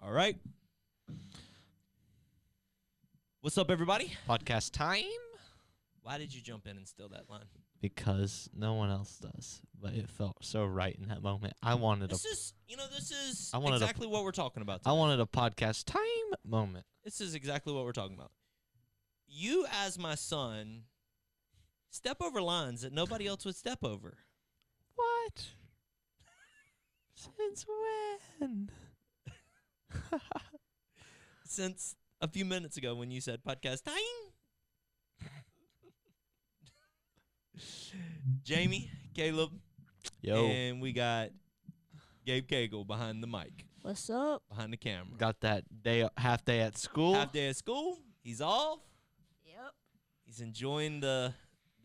All right. What's up, everybody? Podcast time? Why did you jump in and steal that line? Because no one else does, but it felt so right in that moment. I wanted This is exactly what we're talking about today. I wanted a podcast time moment. This is exactly what we're talking about. You, as my son, step over lines that nobody else would step over. What? Since when? Since a few minutes ago when you said podcast time. Jamie, Caleb, and we got Gabe Cagle behind the mic. What's up? Behind the camera. Got that half day at school. Half day at school. He's off. Yep. He's enjoying the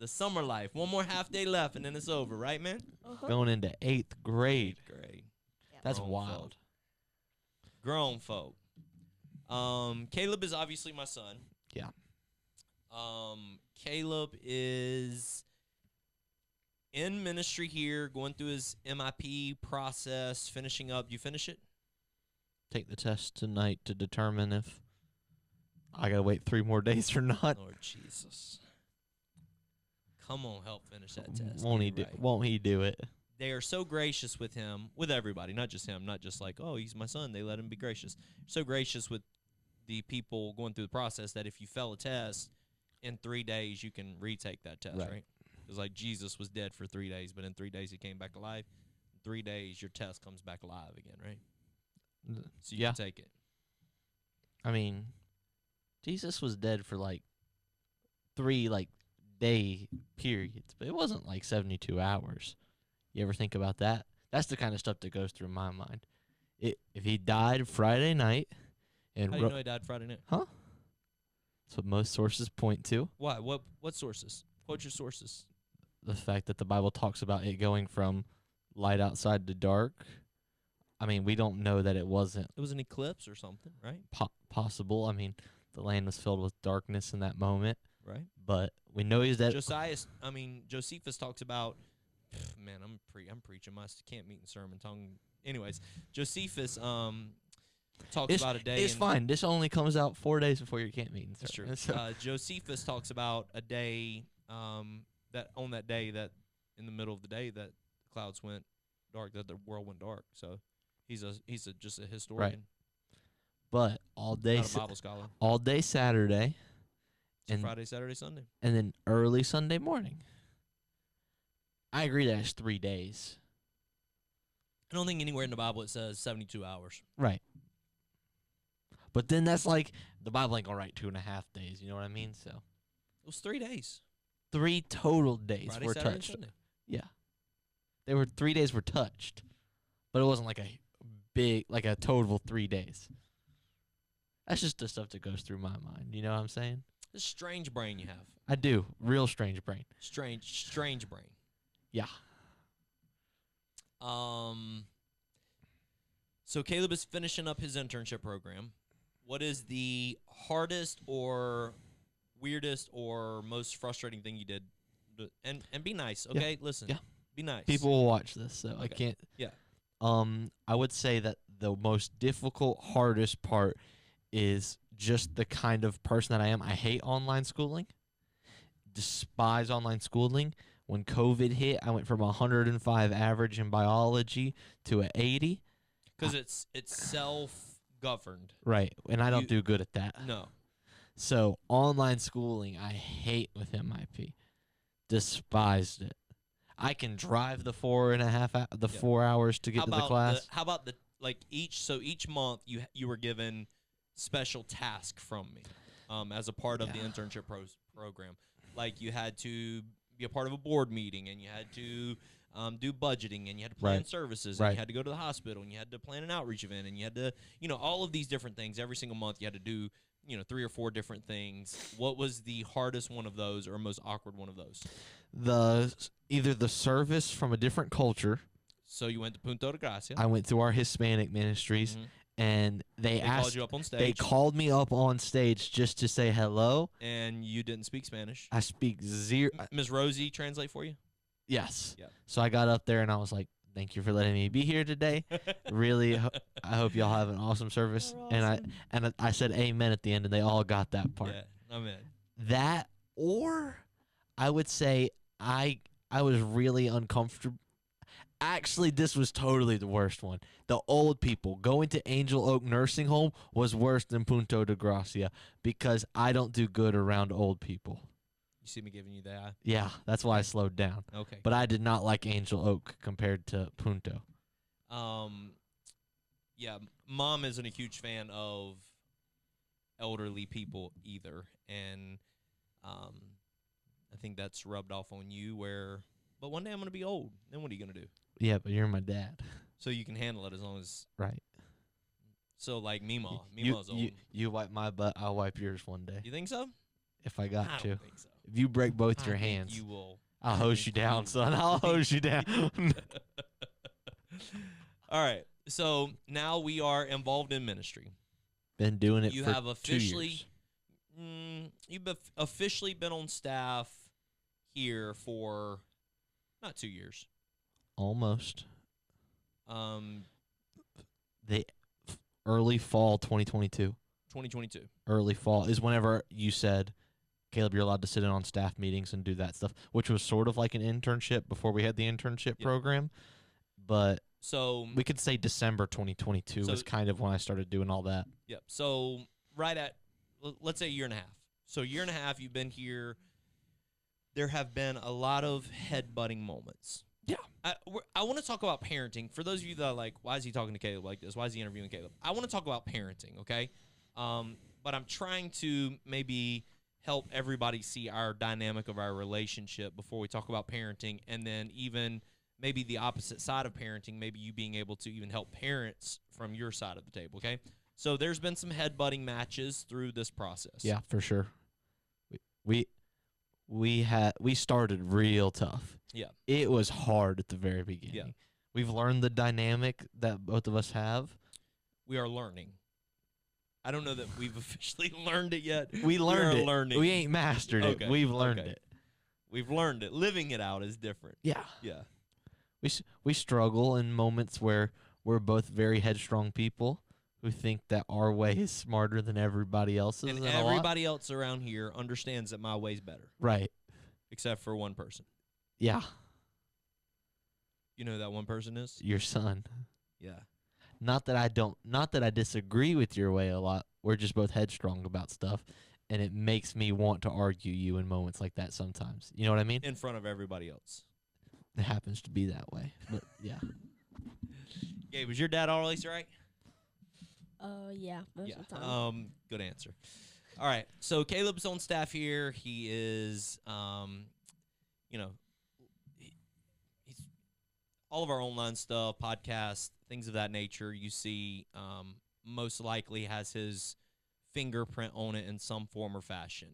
summer life. One more half day left, and then it's over, right, man? Uh-huh. Going into 8th grade. Great. Yep. That's Grown wild. Grown folk. Caleb is obviously my son. Yeah. Caleb is in ministry here, going through his MIP process, finishing up. You finish it? Take the test tonight to determine if I gotta wait 3 more days or not. Lord Jesus. Come on, help finish that test. Won't he do it? They are so gracious with him, with everybody, not just him, not just like, oh, he's my son, they let him be gracious. So gracious with the people going through the process that if you fail a test, in 3 days you can retake that test, right? Because like Jesus was dead for 3 days, but in 3 days he came back alive. In 3 days your test comes back alive again, right? So you can take it. I mean, Jesus was dead for like 3 day periods, but it wasn't like 72 hours. You ever think about that? That's the kind of stuff that goes through my mind. If he died Friday night, and how do you know he died Friday night? Huh? That's what most sources point to. Why? What sources? Quote your sources. The fact that the Bible talks about it going from light outside to dark. I mean, we don't know that it wasn't. It was an eclipse or something, right? Possible. I mean, the land was filled with darkness in that moment. Right. But we know he's dead. Josephus talks about. Man, I'm preaching my camp meeting sermon tongue. Anyways, Josephus talks about a day. It's fine. This only comes out 4 days before your camp meeting. That's true. Josephus talks about a day that on that day that in the middle of the day that the clouds went dark, that the world went dark. So he's just a historian. Right. But all day, not a Bible scholar. All day Saturday, and Friday, Saturday, Sunday, and then early Sunday morning. I agree that it's 3 days. I don't think anywhere in the Bible it says 72 hours. Right. But then that's like, the Bible ain't going to write 2.5 days, you know what I mean? So it was 3 days. 3 total days Friday, were Saturday, touched. Sunday. Yeah. 3 days were touched. But it wasn't like a total 3 days. That's just the stuff that goes through my mind, you know what I'm saying? This strange brain you have. I do. Real strange brain. Strange brain. Yeah. So Caleb is finishing up his internship program. What is the hardest or weirdest or most frustrating thing you did? And be nice, okay? Yeah. Listen. Yeah. Be nice. People will watch this, so okay. I can't. Yeah. I would say that the most difficult, hardest part is just the kind of person that I am. I hate online schooling. Despise online schooling. When COVID hit, I went from 105 average in biology to an 80. Because it's self-governed. Right, and I don't do good at that. No. So online schooling, I hate with MIP. Despised it. I can drive the 4 hours to get to the class. How about each month you were given special task from me as a part of the internship program. Like you had to be a part of a board meeting, and you had to do budgeting, and you had to plan services, and you had to go to the hospital, and you had to plan an outreach event, and you had to, all of these different things. Every single month you had to do, 3 or 4 different things. What was the hardest one of those or most awkward one of those? Either the service from a different culture. So you went to Punta de Gracia. I went to our Hispanic ministries. Mm-hmm. And they called you up on stage. They called me up on stage just to say hello. And you didn't speak Spanish. I speak zero. Ms. Rosie translate for you? Yes. Yeah. So I got up there and I was like, thank you for letting me be here today. Really, I hope y'all have an awesome service. You're And awesome. I said amen at the end, and they all got that part. Yeah, I'm in. That, or I would say I was really uncomfortable. Actually, this was totally the worst one. The old people going to Angel Oak Nursing Home was worse than Punto de Gracia because I don't do good around old people. You see me giving you the eye? Yeah, that's why I slowed down. Okay. But I did not like Angel Oak compared to Punto. Yeah, Mom isn't a huge fan of elderly people either, and I think that's rubbed off on you. But one day I'm gonna be old. Then what are you gonna do? Yeah, but you're my dad. So you can handle it as long as. Right. So like Mima, You, Mima's old. you wipe my butt, I'll wipe yours one day. You think so? If I got I to. don't think so. If you break both I your think hands, you will. I'll I hose think you down, you son. I'll hose you down. All right. So now we are involved in ministry. Been doing it You for have 2 officially, years. You've officially been on staff here for not 2 years. Almost. The Early fall 2022. 2022. Early fall is whenever you said, Caleb, you're allowed to sit in on staff meetings and do that stuff, which was sort of like an internship before we had the internship program. But So we could say December 2022 was kind of when I started doing all that. Yep. So right at, let's say, a year and a half. So a year and a half you've been here. There have been a lot of head-butting moments. Yeah. I want to talk about parenting. For those of you that are like, why is he talking to Caleb like this? Why is he interviewing Caleb? I want to talk about parenting, okay? But I'm trying to maybe help everybody see our dynamic of our relationship before we talk about parenting, and then even maybe the opposite side of parenting, maybe you being able to even help parents from your side of the table, okay? So there's been some head-butting matches through this process. Yeah, for sure. We started real tough. Yeah. It was hard at the very beginning. Yeah. We've learned the dynamic that both of us have. We are learning. I don't know that we've officially learned it yet. We learned it. Learning. We ain't mastered it. Okay, We've learned okay. it. We've learned it. Living it out is different. Yeah. Yeah. We struggle in moments where we're both very headstrong people who think that our way is smarter than everybody else's. And a lot. everybody else around here understands that my way's better, Right. except for one person. Yeah. You know who that one person is? Your son. Yeah. Not that I disagree with your way a lot. We're just both headstrong about stuff, and it makes me want to argue you in moments like that sometimes. You know what I mean? In front of everybody else. It happens to be that way. But yeah. Gabe, was your dad always right? Yeah, most of the time. Good answer. All right. So Caleb's on staff here. He is, he's all of our online stuff, podcasts, things of that nature. You see, most likely has his fingerprint on it in some form or fashion.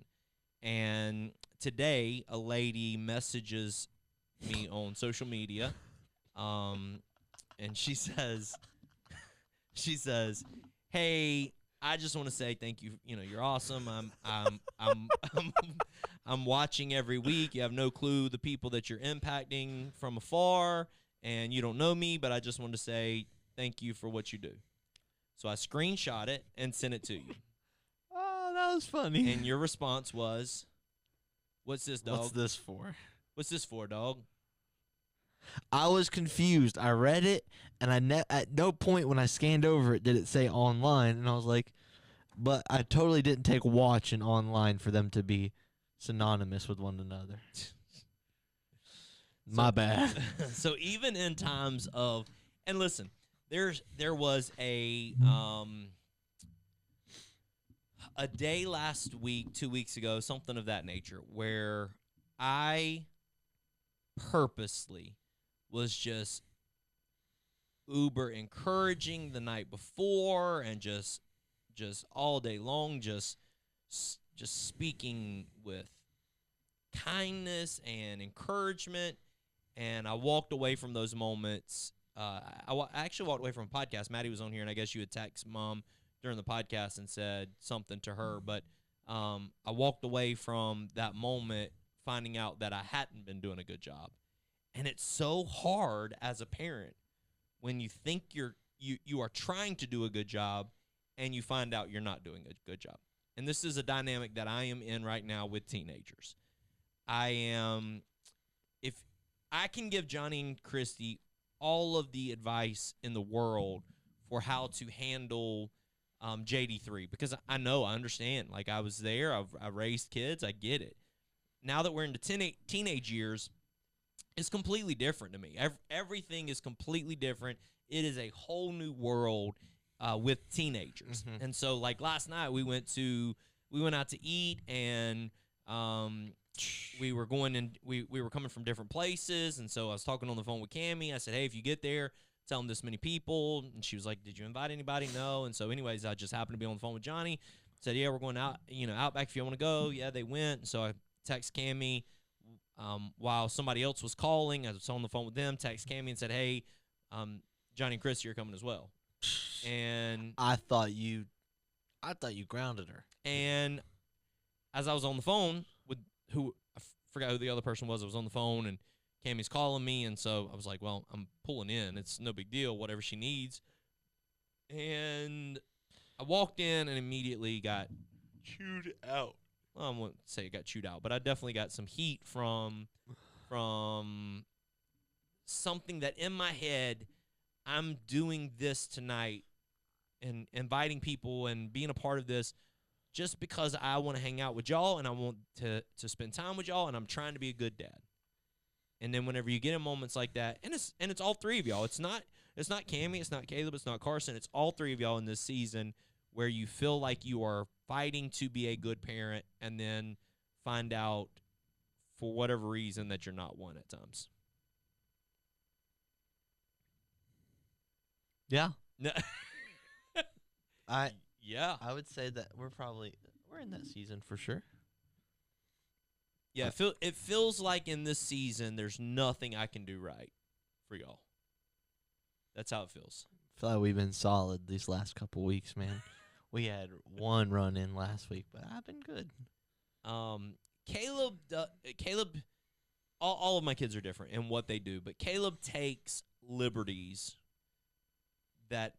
And today, a lady messages me on social media, and she says, "Hey, I just want to say thank you. You know, you're awesome. I'm watching every week. You have no clue the people that you're impacting from afar, and you don't know me, but I just want to say thank you for what you do." So I screenshot it and sent it to you. Oh, that was funny. And your response was, "What's this, dog? What's this for? What's this for, dog?" I was confused. I read it, and at no point when I scanned over it did it say online, and I was like, but I totally didn't take watch and online for them to be synonymous with one another. My bad. So even in times of, and listen, there was a day last week, 2 weeks ago, something of that nature, where I purposely was just uber encouraging the night before and just all day long, just speaking with kindness and encouragement. And I walked away from those moments. I actually walked away from a podcast. Maddie was on here, and I guess you had texted Mom during the podcast and said something to her. But I walked away from that moment finding out that I hadn't been doing a good job. And it's so hard as a parent when you think you are trying to do a good job and you find out you're not doing a good job. And this is a dynamic that I am in right now with teenagers. If I can give Johnny and Christy all of the advice in the world for how to handle JD3, because I understand. Like, I was there. I raised kids. I get it. Now that we're into teenage years, it's completely different to me. Everything is completely different. It is a whole new world with teenagers. Mm-hmm. And so, like, last night we went out to eat, and we were going and we were coming from different places. And so I was talking on the phone with Cammie. I said, hey, if you get there, tell them this many people. And she was like, did you invite anybody? No. And so anyways, I just happened to be on the phone with Johnny. Said, yeah, we're going out, Outback if you want to go. Yeah, they went. And so I text Cammie while somebody else was calling. I was on the phone with them, text Cammie and said, hey, Johnny and Chris, you're coming as well. And I thought you grounded her. And as I was on the phone with I forgot who the other person was. I was on the phone, and Cammie's calling me, and so I was like, well, I'm pulling in. It's no big deal, whatever she needs. And I walked in and immediately got chewed out. Well, I won't say it got chewed out, but I definitely got some heat from something that in my head, I'm doing this tonight and inviting people and being a part of this just because I want to hang out with y'all and I want to spend time with y'all, and I'm trying to be a good dad. And then whenever you get in moments like that, and it's all three of y'all. It's not Cammie, it's not Caleb, it's not Carson. It's all three of y'all in this season where you feel like you are fighting to be a good parent and then find out for whatever reason that you're not one at times. Yeah. No. Yeah. I would say that we're in that season for sure. Yeah, it feels like in this season there's nothing I can do right for y'all. That's how it feels. I feel like we've been solid these last couple weeks, man. We had one run in last week, but I've been good. Caleb, all of my kids are different in what they do, but Caleb takes liberties that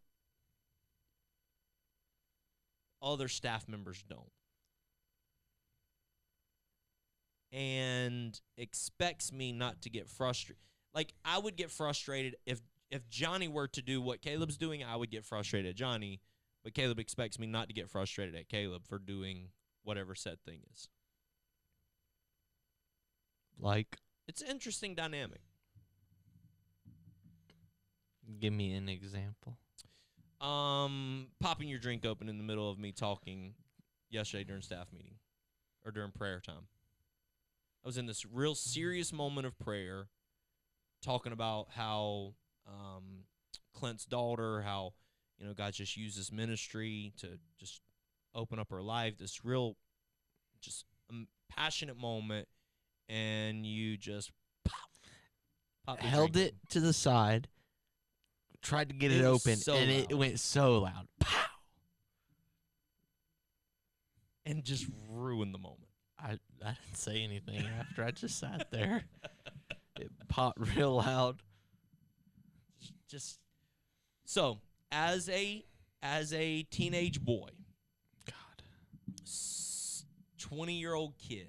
other staff members don't. And expects me not to get frustrated. Like, I would get frustrated if Johnny were to do what Caleb's doing, I would get frustrated at Johnny, but Caleb expects me not to get frustrated at Caleb for doing whatever said thing is. Like? It's an interesting dynamic. Give me an example. Popping your drink open in the middle of me talking yesterday during staff meeting or during prayer time. I was in this real serious moment of prayer talking about how Clint's daughter, how, God just used this ministry to just open up her life, this real just passionate moment, and you just pop held it to the side, tried to get it open, so and loud. it went so loud. Pow! And just ruined the moment. I didn't say anything after. I just sat there. It popped real loud. Just so as a teenage boy, God, 20-year-old kid,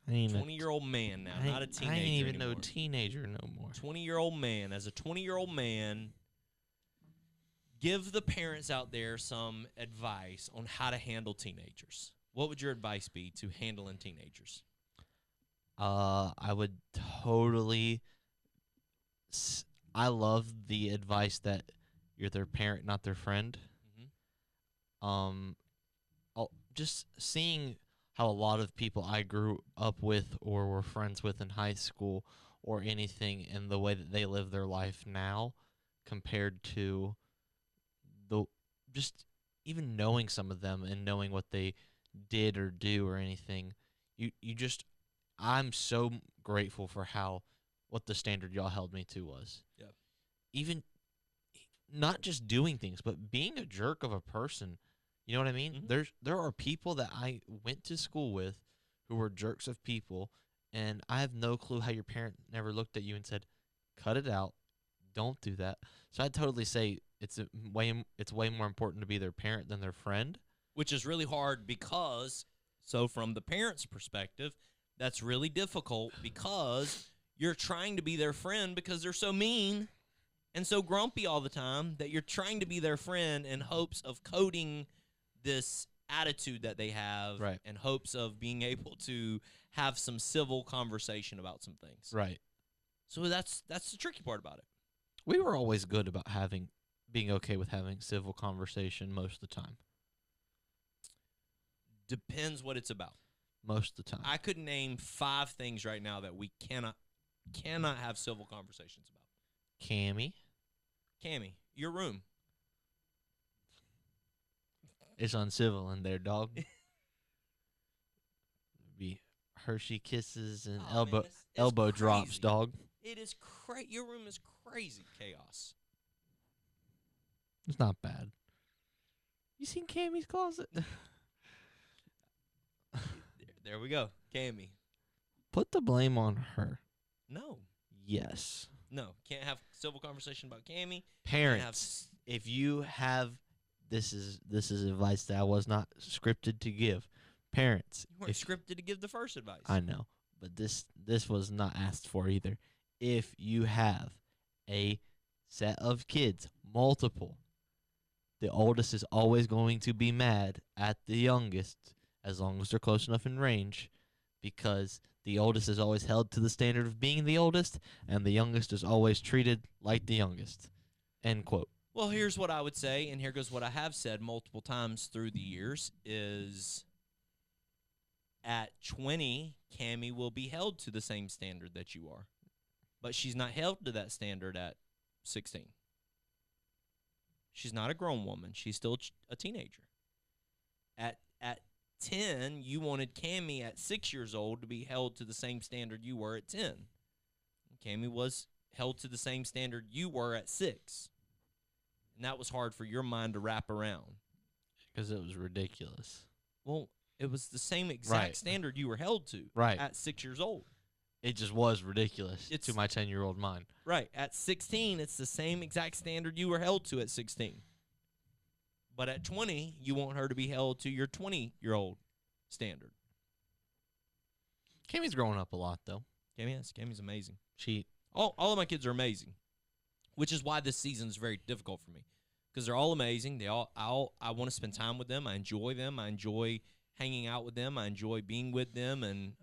I ain't 20-year-old man now, not a teenager I ain't even anymore. no teenager no more. 20-year-old man. As a 20-year-old man, give the parents out there some advice on how to handle teenagers. What would your advice be to handling teenagers? I would totally. I love the advice that you're their parent, not their friend. Mm-hmm. Just seeing how a lot of people I grew up with or were friends with in high school or anything, and the way that they live their life now, compared to just even knowing some of them and knowing what they did or do or anything, I'm so grateful for what the standard y'all held me to was. Yep. Even not just doing things, but being a jerk of a person. You know what I mean? Mm-hmm. There are people that I went to school with who were jerks of people, And I have no clue how your parent never looked at you and said, cut it out. Don't do that. So I'd totally say it's way more important to be their parent than their friend. Which is really hard because, so from the parent's perspective, that's really difficult because you're trying to be their friend because they're so mean and so grumpy all the time that you're trying to be their friend in hopes of coding this attitude that they have, Right. in hopes of being able to have some civil conversation about some things. Right. So that's the tricky part about it. We were always good about being okay with having civil conversation most of the time. Depends what it's about. Most of the time. I could name 5 things right now that we cannot have civil conversations about. Cammy. Cammy, your room. It's uncivil in there, dog. Be Hershey kisses and Oh, man, it's elbow drops, crazy. dog. It is crazy. Your room is crazy chaos. It's not bad. You seen Cammy's closet? There we go. Cammy. Put the blame on her. No. Yes. No. Can't have civil conversation about Cammy. Parents, if you have this is advice that I was not scripted to give. Parents, You weren't scripted to give the first advice. I know, but this was not asked for either. If you have a set of kids, multiple, the oldest is always going to be mad at the youngest as long as they're close enough in range, because the oldest is always held to the standard of being the oldest, and the youngest is always treated like the youngest. End quote. Well, here's what I would say, and here goes what I have said multiple times through the years, is at 20, Cammy will be held to the same standard that you are. But she's not held to that standard at 16. She's not a grown woman. She's still a teenager. At 10, you wanted Cammy at 6 years old to be held to the same standard you were at 10. Cammy was held to the same standard you were at 6. And that was hard for your mind to wrap around. Because it was ridiculous. Well, it was the same exact standard you were held to at 6 years old. It just was ridiculous to my 10-year-old mind. Right. At 16, it's the same exact standard you were held to at 16. But at 20, you want her to be held to your 20-year-old standard. Cammy's growing up a lot, though. Cammy's amazing. She All of my kids are amazing, which is why this season is very difficult for me, because they're all amazing. I want to spend time with them. I enjoy them. I enjoy hanging out with them. I enjoy being with them, and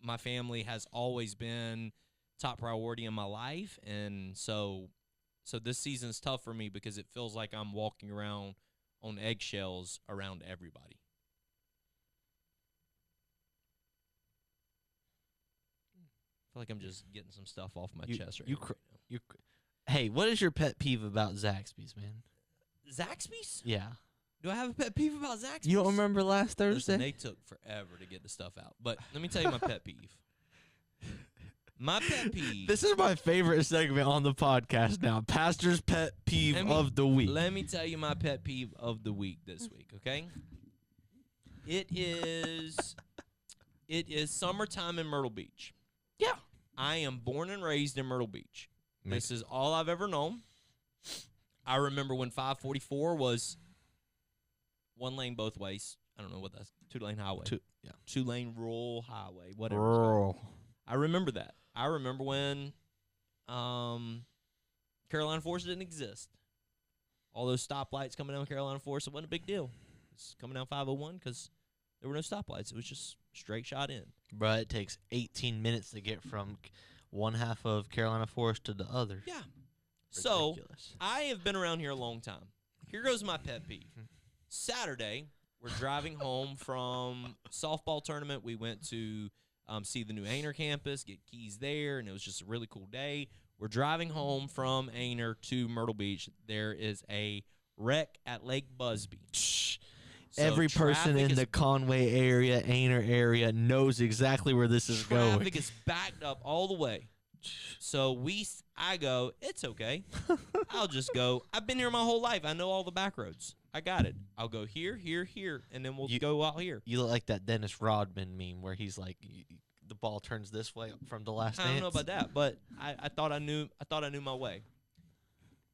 my family has always been top priority in my life, and so this season is tough for me because it feels like I'm walking around on eggshells around everybody. I feel like I'm just getting some stuff off my chest right now. Hey, what is your pet peeve about Zaxby's, man? Zaxby's? Yeah. Do I have a pet peeve about Zaxby's? You don't remember last Thursday? Listen, they took forever to get the stuff out. But let me tell you my pet peeve. My pet peeve. This is my favorite segment on the podcast now. Pastor's pet peeve of the week. Let me tell you my pet peeve of the week this week, okay? It is summertime in Myrtle Beach. Yeah. I am born and raised in Myrtle Beach. This is all I've ever known. I remember when 544 was one lane both ways. I don't know what that's. 2-lane highway. 2-lane rural highway. Whatever. Rural. I remember that. I remember when Carolina Forest didn't exist. All those stoplights coming down Carolina Forest, it wasn't a big deal. It's coming down 501 because there were no stoplights. It was just straight shot in. Bruh, it takes 18 minutes to get from one half of Carolina Forest to the other. Yeah. Ridiculous. So, I have been around here a long time. Here goes my pet peeve. Saturday, we're driving home from softball tournament. We went to see the new Ainer campus, get keys there, and it was just a really cool day. We're driving home from Ainer to Myrtle Beach. There is a wreck at Lake Busby. So every person in the Conway area, Ainer area, knows exactly where this is going. Traffic is backed up all the way. So I go, it's okay. I'll just go. I've been here my whole life. I know all the back roads. I got it. I'll go here, here, here, and then we'll go out here. You look like that Dennis Rodman meme where he's like, the ball turns this way from The Last Dance. I don't know about that, but I thought I knew my way.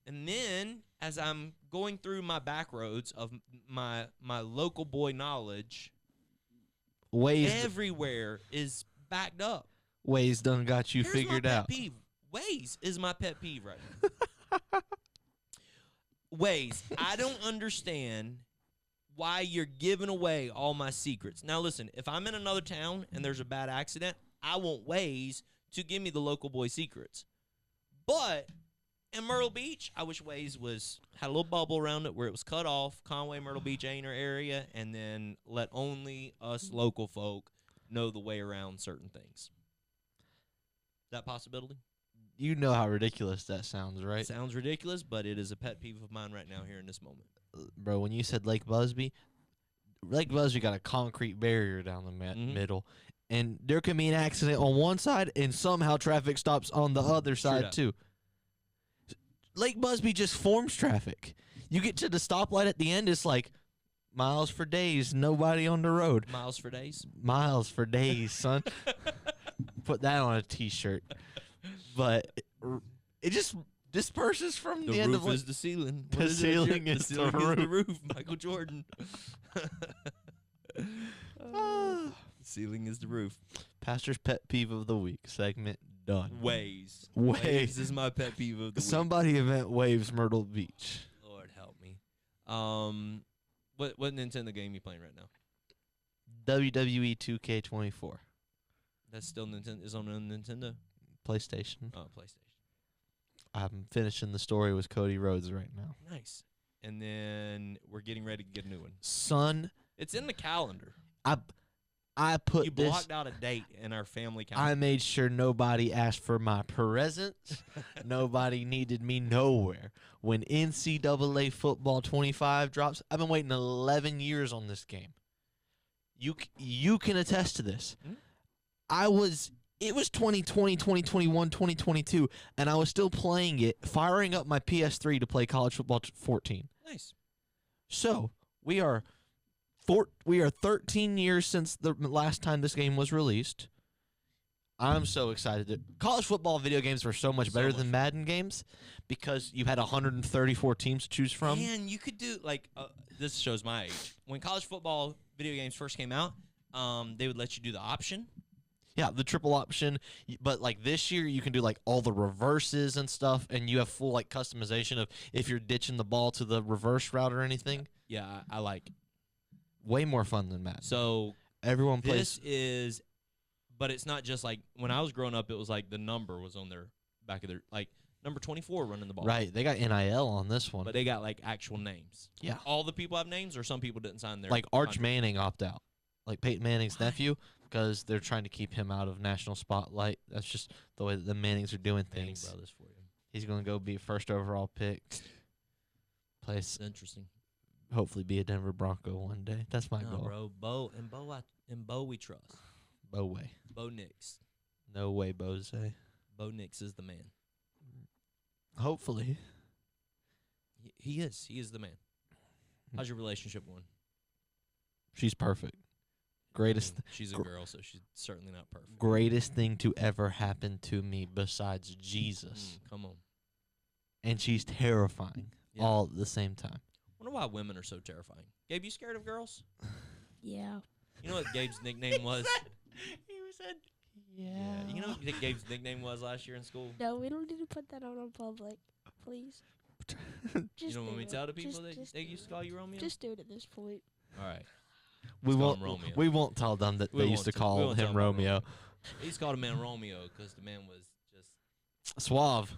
And then as I'm going through my back roads of my local boy knowledge, everywhere is backed up. Waze done got you Here's figured my pet out. Peeve. Waze is my pet peeve right now. Waze, I don't understand why you're giving away all my secrets. Now listen, if I'm in another town and there's a bad accident, I want Waze to give me the local boy secrets. But in Myrtle Beach, I wish Waze had a little bubble around it where it was cut off. Conway, Myrtle Beach ain't our area, and then let only us local folk know the way around certain things. Is that a possibility? You know how ridiculous that sounds, right? It sounds ridiculous, but it is a pet peeve of mine right now here in this moment. Bro, when you said Lake Busby got a concrete barrier down the middle, and there can be an accident on one side, and somehow traffic stops on the other side too. Lake Busby just forms traffic. You get to the stoplight at the end, it's like miles for days, nobody on the road. Miles for days? Miles for days, son. Put that on a T-shirt. But it just disperses from the end of The roof is the ceiling. The ceiling is the roof. Michael Jordan. The ceiling is the roof. Pastor's pet peeve of the week segment done. Waves. Waves. Waves is my pet peeve of the week. Somebody event Waves Myrtle Beach. Lord help me. What Nintendo game you playing right now? WWE 2K24. That's still Nintendo. Is on a Nintendo. PlayStation. Oh, PlayStation. I'm finishing the story with Cody Rhodes right now. Nice. And then we're getting ready to get a new one. Son, it's in the calendar. I put you blocked out a date in our family calendar. I made sure nobody asked for my presents. Nobody needed me nowhere. When NCAA Football 25 drops, I've been waiting 11 years on this game. You can attest to this. Mm-hmm. It was 2020, 2021, 2022, and I was still playing it, firing up my PS3 to play College Football 14. Nice. So, we are 13 years since the last time this game was released. I'm so excited. College football video games were so much better than Madden games because you had 134 teams to choose from. And you could do, this shows my age. When college football video games first came out, they would let you do the option. Yeah, the triple option, but this year you can do all the reverses and stuff, and you have full customization of if you're ditching the ball to the reverse route or anything. Yeah, I like it. Way more fun than Madden. So everyone plays. But it's not just when I was growing up, it was the number was on their back of their number 24 running the ball. Right, they got NIL on this one, but they got actual names. Yeah, all the people have names, or some people didn't sign their. Arch Manning opt out, Peyton Manning's nephew. Because they're trying to keep him out of national spotlight. That's just the way that the Mannings are doing things. Manning brothers for you. He's going to go be first overall pick. Place interesting. Hopefully be a Denver Bronco one day. That's my goal. Bro, Bo we trust. Bo way. Bo Nix. No way, Bose. Bo Nix is the man. Hopefully. He is. He is the man. How's your relationship going? She's perfect. Greatest. She's a girl, so she's certainly not perfect. Greatest thing to ever happen to me besides Jesus. Come on. And she's terrifying all at the same time. I wonder why women are so terrifying. Gabe, you scared of girls? Yeah. You know what Gabe's nickname was? He said, yeah. You know what Gabe's nickname was last year in school? No, we don't need to put that out on public, please. You don't want me to tell the people that they used to call you Romeo? Just do it at this point. All right. We won't tell them that they used to call him Romeo. He used to call the man Romeo because the man was just suave.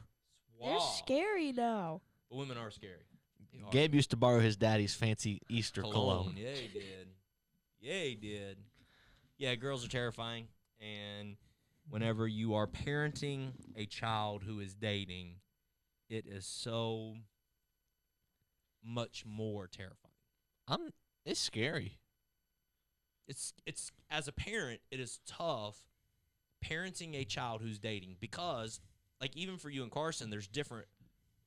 They're scary now. But women are scary. Gabe used to borrow his daddy's fancy Easter cologne. Yeah, he did. Yeah, he did. Yeah, girls are terrifying. And whenever you are parenting a child who is dating, it is so much more terrifying. It's scary. It's as a parent, it is tough parenting a child who's dating because, even for you and Carson, there's different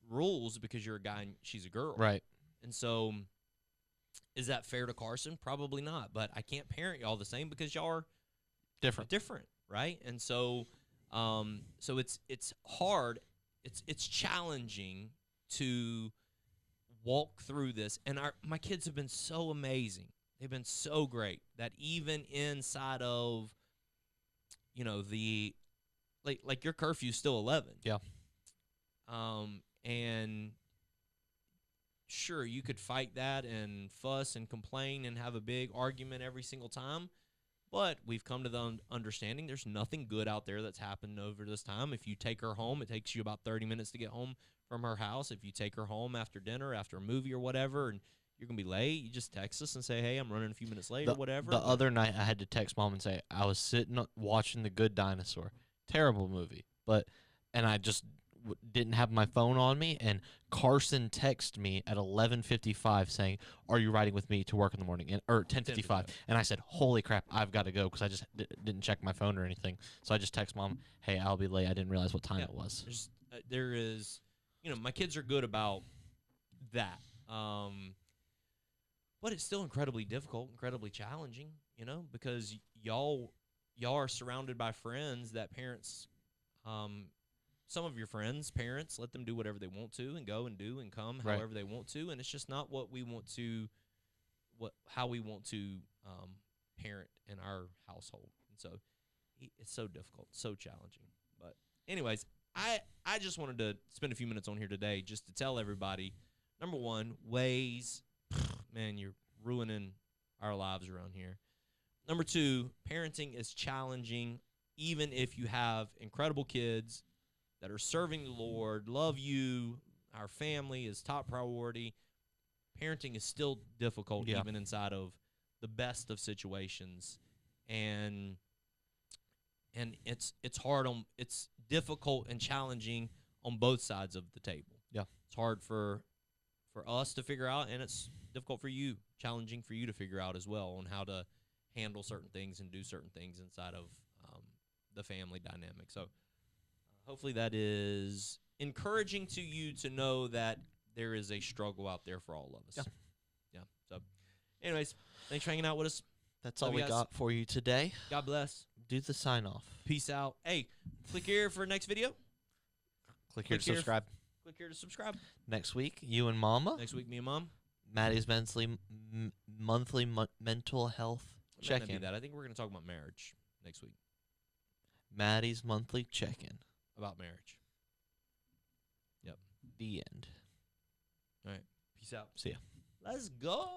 rules because you're a guy and she's a girl. Right. And so, is that fair to Carson? Probably not. But I can't parent y'all the same because y'all are different, right? And so so it's hard, it's challenging to walk through this. And my kids have been so amazing. They've been so great that even inside of, you know, the like your curfew's still 11. Yeah. And sure, you could fight that and fuss and complain and have a big argument every single time, but we've come to the understanding there's nothing good out there that's happened over this time. If you take her home, it takes you about 30 minutes to get home from her house. If you take her home after dinner, after a movie or whatever, and you're going to be late, you just text us and say, hey, I'm running a few minutes late or whatever. The other night, I had to text Mom and say, I was sitting watching The Good Dinosaur. Terrible movie. And I just didn't have my phone on me, and Carson texted me at 11:55 saying, are you riding with me to work in the morning? Or 10:55. And I said, holy crap, I've got to go, because I just didn't check my phone or anything. So I just text Mom, hey, I'll be late. I didn't realize what time it was. There is, you know, my kids are good about that. But it's still incredibly difficult, incredibly challenging, you know, because y'all are surrounded by friends that parents, some of your friends' parents let them do whatever they want to and go and do and come Right. however they want to, and it's just not what we want to, how we want to parent in our household. And so it's so difficult, so challenging. But anyways, I just wanted to spend a few minutes on here today just to tell everybody, number one, ways, man, you're ruining our lives around here. Number two, parenting is challenging, even if you have incredible kids that are serving the Lord, love you, our family is top priority. Parenting is still difficult, even inside of the best of situations. And it's hard it's difficult and challenging on both sides of the table. Yeah. It's hard for us to figure out, and it's difficult for you, challenging for you to figure out as well on how to handle certain things and do certain things inside of the family dynamic. So hopefully that is encouraging to you to know that there is a struggle out there for all of us. Yeah. So anyways, thanks for hanging out with us. That's Love all you we guys. got for you today. God bless. Do the sign off. Peace out. Hey, click here for next video. Click here to subscribe. Click here to subscribe. Next week, you and Mama. Next week, me and Mom. Maddie's monthly mental health check-in. That. I think we're going to talk about marriage next week. Maddie's monthly check-in. About marriage. Yep. The end. All right. Peace out. See ya. Let's go.